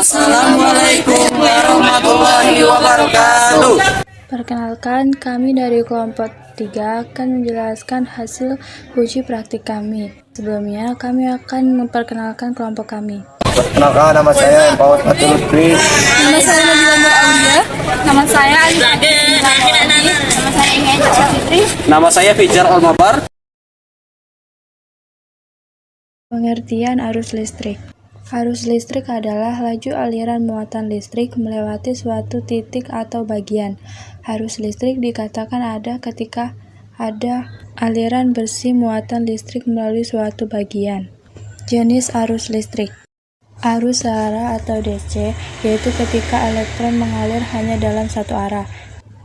Assalamualaikum warahmatullahi wabarakatuh. Perkenalkan, kami dari kelompok 3 akan menjelaskan hasil uji praktik kami. Sebelumnya, kami akan memperkenalkan kelompok kami. Perkenalkan, nama saya Empawat Fatul Lutfi. Nama saya Nabila Nur Aulia. Nama saya Alif. Nama saya Inge Fitri. Nama saya Fijar Almabar. Pengertian arus listrik. Arus listrik adalah laju aliran muatan listrik melewati suatu titik atau bagian. Arus listrik dikatakan ada ketika ada aliran bersih muatan listrik melalui suatu bagian. Jenis arus listrik. Arus searah atau DC, yaitu ketika elektron mengalir hanya dalam satu arah.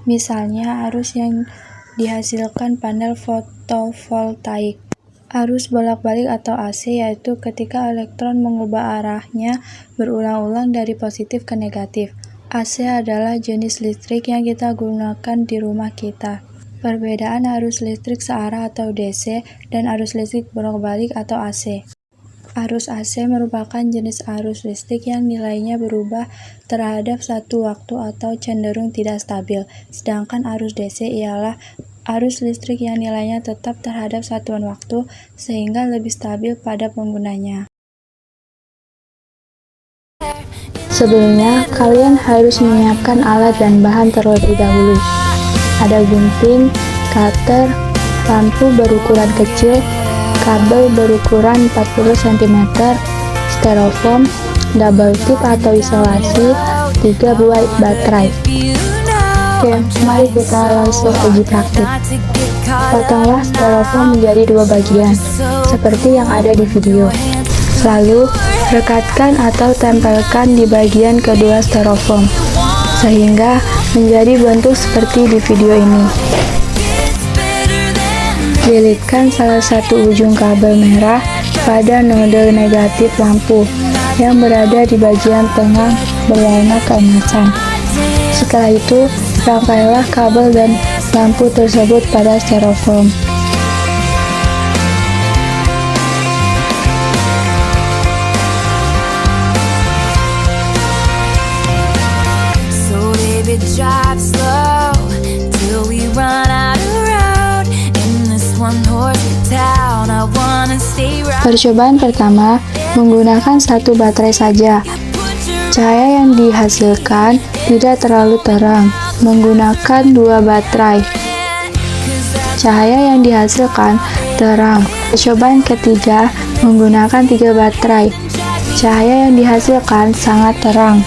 Misalnya arus yang dihasilkan panel fotovoltaik. Arus bolak-balik atau AC, yaitu ketika elektron mengubah arahnya berulang-ulang dari positif ke negatif. AC adalah jenis listrik yang kita gunakan di rumah kita. Perbedaan arus listrik searah atau DC dan arus listrik bolak-balik atau AC. Arus AC merupakan jenis arus listrik yang nilainya berubah terhadap satu waktu atau cenderung tidak stabil, sedangkan arus DC ialah arus listrik yang nilainya tetap terhadap satuan waktu sehingga lebih stabil pada penggunanya. Sebelumnya, kalian harus menyiapkan alat dan bahan terlebih dahulu. Ada gunting, cutter, lampu berukuran kecil, kabel berukuran 40 cm, styrofoam, double tip atau isolasi, 3 buah baterai. Oke, mari kita langsung uji praktik. Potonglah styrofoam menjadi 2 bagian, seperti yang ada di video. Lalu, rekatkan atau tempelkan di bagian kedua styrofoam, sehingga menjadi bentuk seperti di video ini. Lilitkan salah satu ujung kabel merah pada node negatif lampu yang berada di bagian tengah berwarna keemasan. Setelah itu, rangkailah kabel dan lampu tersebut pada styrofoam. Percobaan pertama, menggunakan satu baterai saja. Cahaya yang dihasilkan tidak terlalu terang. Menggunakan 2 baterai, cahaya yang dihasilkan terang. Percobaan ketiga, menggunakan 3 baterai. Cahaya yang dihasilkan sangat terang.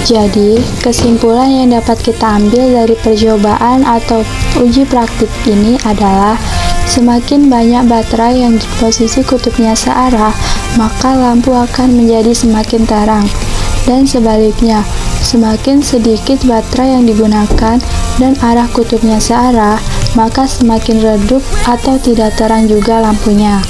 Jadi, kesimpulan yang dapat kita ambil dari percobaan atau uji praktik ini adalah semakin banyak baterai yang di posisi kutubnya searah, maka lampu akan menjadi semakin terang. Dan sebaliknya, semakin sedikit baterai yang digunakan dan arah kutubnya searah, maka semakin redup atau tidak terang juga lampunya.